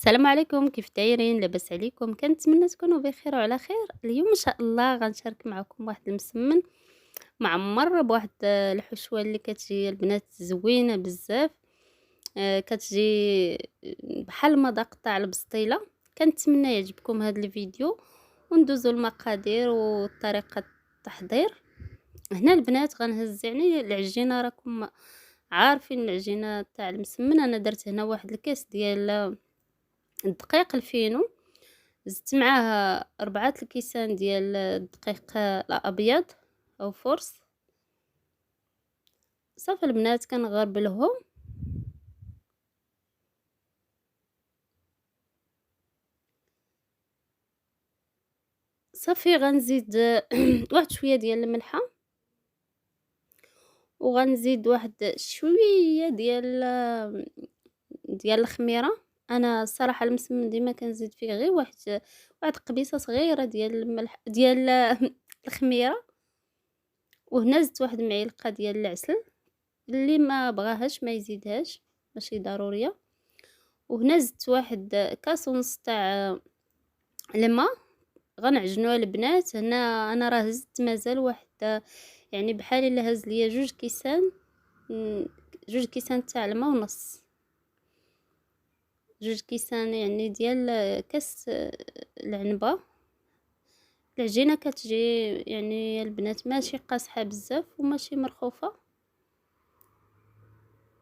السلام عليكم، كيف دايرين؟ لاباس عليكم؟ كنتمنى تكونوا بخير وعلى خير. اليوم ان شاء الله غنشارك معكم واحد المسمن معمر بواحد الحشوه اللي كتجي البنات زوينه بزاف. كتجي بحال المذاق تاع البسطيله. كنتمنى يعجبكم هذا الفيديو وندوزو المقادير وطريقه التحضير. هنا البنات غنهز يعني العجينه، راكم عارفين العجينه تاع المسمن. انا درت هنا واحد الكاس ديال الدقيق الفينو، زدت معاه 4 الكيسان ديال الدقيق الابيض او فرص. صافي البنات كنغربلهم. صافي غنزيد واحد شويه ديال الملحه، وغنزيد واحد شويه ديال الخميره. انا الصراحه المسمن ديما كنزيد فيه غير واحد قبيصه صغيره ديال الملح ديال الخميره. وهنا زدت واحد المعلقه ديال العسل، اللي ما بغاهاش ما يزيدهاش، ماشي ضروريه. وهنا زدت واحد كاس ونص تاع الماء. غنعجنوها البنات. هنا انا راه زدت مازال واحد، يعني بحال الا هز ليا 2 كيسان، 2 كيسان تاع الماء ونص. 2 كيسان يعني ديال كاس العنبه. العجينه كتجي يعني البنات ماشي قاصحه بزاف وماشي مرخوفه.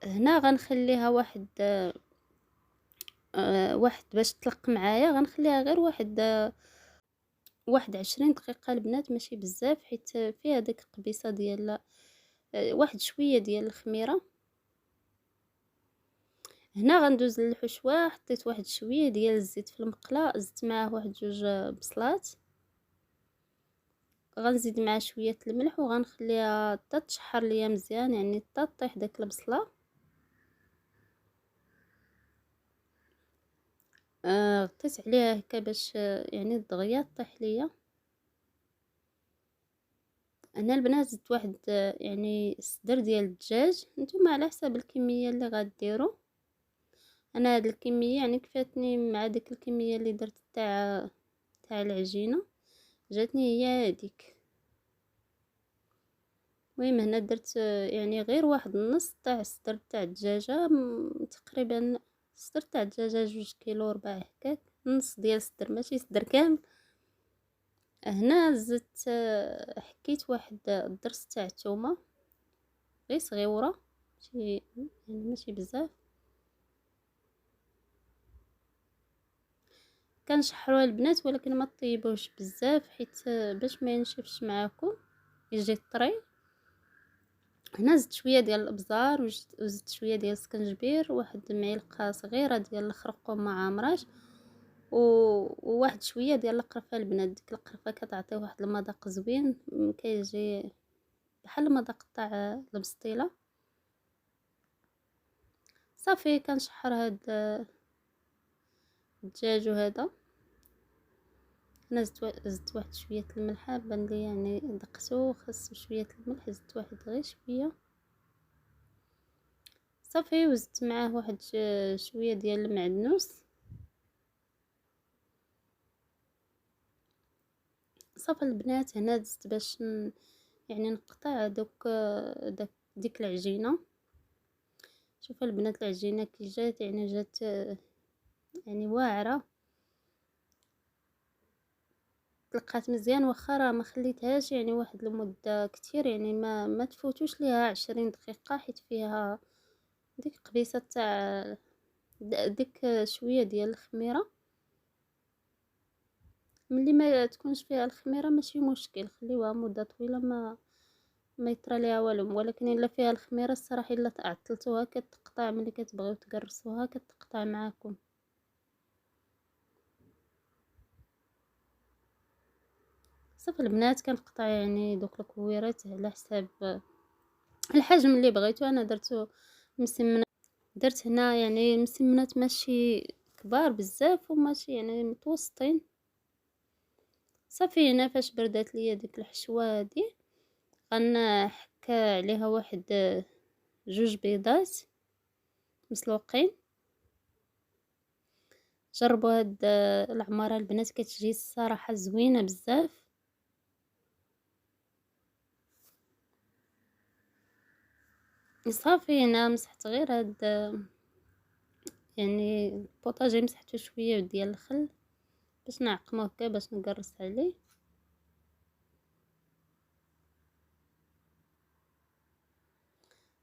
هنا غنخليها واحد باش تطلق معايا. غنخليها غير واحد 20 دقيقة البنات، ماشي بزاف، حيت فيها ديك القبيصة ديال واحد شوية ديال الخميرة. هنا غندوز للحشوة. حطيت واحد شوية ديال الزيت في المقلة، زدت معاه واحد 2 بصلات. غنزيد معاه شوية الملح وغنخليها حتى تشحر ليا مزيان، يعني حتى طيح داك البصلة. غطيت عليها هكا باش يعني دغيا طيح ليا. هنا البنات زدت واحد يعني صدر ديال الدجاج. نتوما على حساب الكميه اللي غديروا. انا هاد الكميه يعني كفاتني مع ديك الكميه اللي درت تاع العجينه، جاتني هي هذيك. المهم هنا درت يعني غير واحد النص تاع الصدر تاع الدجاجه، تقريبا الصدر تاع الدجاجه 2 كيلو ربع هكاك، نص ديال الصدر ماشي صدر كامل. هنا زدت حكيت واحد الضرس تاع الثومه غير صغيوره، ماشي بزاف. كنشحروها البنات ولكن ما طيبوش بزاف، حيت باش ما ينشفش معاكم يجي طري. هنا زدت شويه ديال الابزار وزدت شويه ديال السكنجبير، واحد المعلقه صغيره ديال الخرقوم ما عامراش، وواحد شويه ديال القرفه البنات. ديك القرفه كتعطي واحد المذاق زوين، كيجي بحال المذاق تاع البسطيله. صافي كنشحر هاد الدجاج وهذا. انا زدت واحد شويه الملح، بان لي يعني دقتو خاصو شويه الملح، زدت واحد غير شويه. صافي وزدت معاه واحد شويه ديال المعدنوس. صافي البنات هنا دزت باش يعني نقطع ديك العجينه. شوفوا البنات العجينه كي جات، يعني جات يعني واعره، طلقات مزيان. واخا راه ما خليتهاش يعني واحد المده كتير، يعني ما تفوتوش ليها 20 دقيقه، حيت فيها ديك قبيصه تاع ديك شويه ديال الخميره. ملي ما تكونش فيها الخميره ماشي مشكل، خليوها مده طويله ما يطرى ليها والو. ولكن الا فيها الخميره الصراحه الا عطلتوها كتقطع، ملي كتبغيو تقرصوها كتقطع معاكم. صافي البنات كنقطع يعني دوك الكويرات على حساب الحجم اللي بغيتو. انا درتو مسمنه، درت هنا يعني مسمنات ماشي كبار بزاف وماشي يعني متوسطين. صافي هنا فاش بردات ليا ديك الحشوه هادي، غنحك عليها واحد 2 بيضات مسلوقين. جربوا هاد العمارة البنات، كتجي الصراحة زوينة بزاف. صافي انا مسحت غير هاد يعني البوطاجي، مسحته شويه ديال الخل باش نعقمو هكا باش نقرص عليه.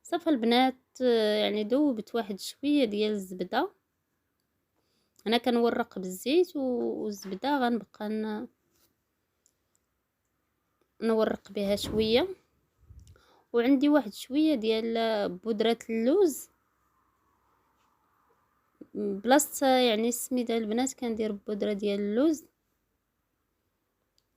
صافي البنات يعني دوبت واحد شويه ديال الزبده. انا كنورق بالزيت والزبده غنبقى نورق بها شويه. وعندي واحد شويه ديال بودره اللوز بلاصه يعني السميده البنات، كندير بودره ديال اللوز.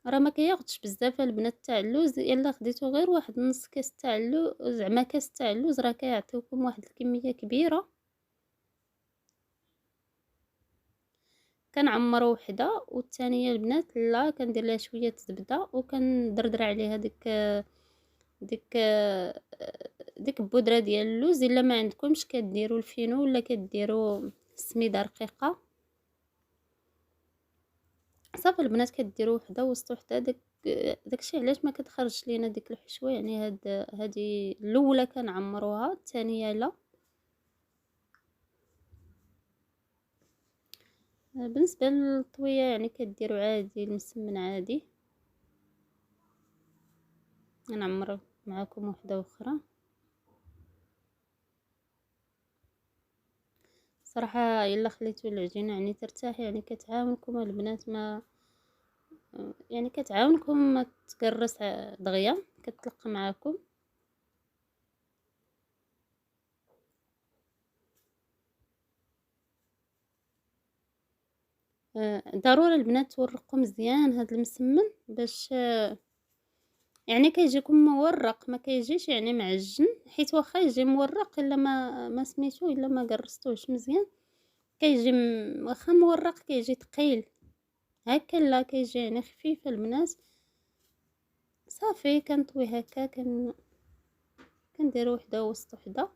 راه ما كياخدش بزاف البنات تاع اللوز، الا خديتو غير واحد نص كاس تاع اللوز، زعما كاس تاع اللوز، راه كيعطيوكم واحد الكميه كبيره. كنعمرو وحده، والثانيه البنات لا كندير لها شويه زبده وكندردر عليها ديك ديك البودره ديال اللوز. الا ما عندكمش كديروا الفينو ولا كديروا سميده رقيقه. صافي البنات كديروا وحده وسط وحده. داكشي علاش ما كتخرجش لينا ديك الحشوه، يعني هذه الاولى كنعمروها، الثانيه لا. بالنسبه للطويه يعني كديروا عادي المسمن عادي. نعمر معكم وحده اخرى. صراحه الا خليتو العجينه يعني ترتاح، يعني كتعاونكم البنات، ما يعني كتعاونكم ما تكرس دغيا، كتلق معاكم. ضروري البنات تورقوا مزيان هاد المسمن باش يعني كيجيكم مورق، ما كيجيش يعني معجن. حيت واخا يجي مورق الا ما سميتو، الا ما قرصتوش مزيان كيجي واخا مورق كيجي ثقيل هكا. لا كيجي يعني خفيف البنات. صافي كنطوي هكا، كندير وحده وسط وحده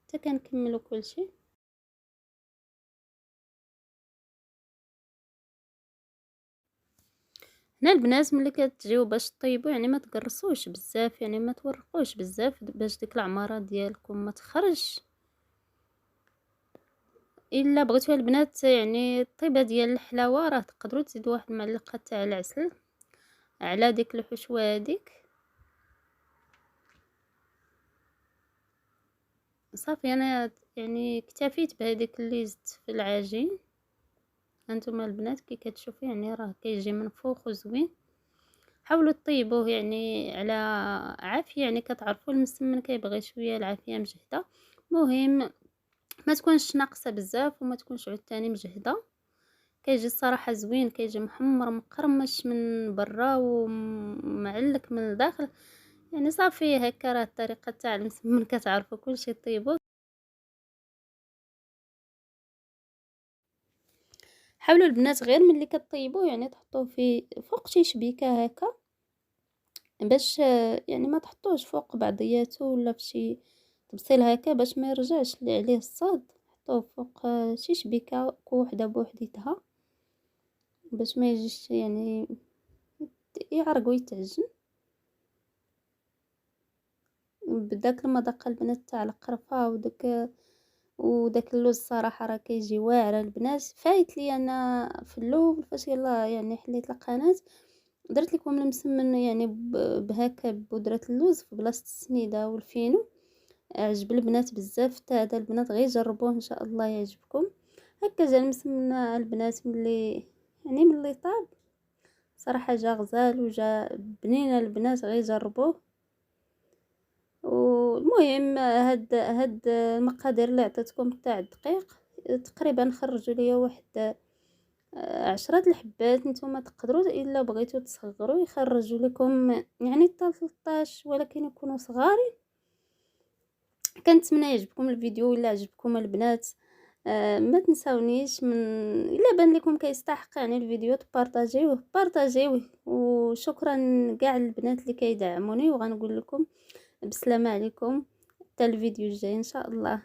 حتى كنكملوا كلشي. هنا البنات ملي كتجيو باش طيبوا يعني ما تقرصوش بزاف، يعني ما تورقوش بزاف باش ديك العماره ديالكم ما تخرج. الا بغيتو البنات يعني الطيبه ديال الحلاوه، راه تقدروا تزيدوا واحد المعلقه تاع العسل على ديك الحشوه هذيك. صافي انا يعني اكتفيت بهذيك اللي زدت في العجين. هانتوما البنات كي كتشوفوا يعني راه كيجي منفوخ وزوين. حاولوا طيبوه يعني على عافيه، يعني كتعرفوا المسمن كيبغي شويه العافيه مجهده. مهم ما تكونش ناقصه بزاف وما تكونش عاوتاني مجهده. كيجي الصراحه زوين، كيجي محمر مقرمش من برا ومعلك من الداخل. يعني صافي هكا راه الطريقه تاع المسمن كتعرفوا كلشي طيبوه. حاولوا البنات غير ملي كطيبوه يعني تحطوه في فوق شي شبيكه هكا، باش يعني ما تحطوش فوق بعضياتو ولا فشي تبصيل هكا باش ما يرجعش عليه الصاد. حطوه فوق شي شبيكه وحده بوحديتها باش ما يجيش يعني يعرق ويتعجن. بداك المذاق البنات تاع القرفه وداك اللوز صراحه راه كيجي واعر البنات. فايت لي انا في الاول فاش يلا يعني حليت القناه درت لكم المسمن يعني بهكا بودره اللوز في بلاصه السميده والفينو. عجب البنات بزاف، حتى هذا البنات غير جربوه ان شاء الله يعجبكم. هكا جا المسمن البنات ملي يعني ملي طاب صراحه جا غزال وجا بنينه البنات غير جربوه. والمهم هاد المقادير اللي عطيتكم تاع الدقيق تقريبا خرجوا ليا واحد 10 الحبات. نتوما تقدروا الا بغيتوا تصغروا يخرجوا لكم يعني حتى 13 ولكن يكونوا صغارين. كنتمنى يعجبكم الفيديو. الا عجبكم البنات ما تنساونيش من الا بان لكم كيستحق يعني الفيديو بارطاجيوه. وشكرا كاع البنات اللي كيدعموني، وغنقول لكم بسلامه عليكم حتى الفيديو الجاي ان شاء الله.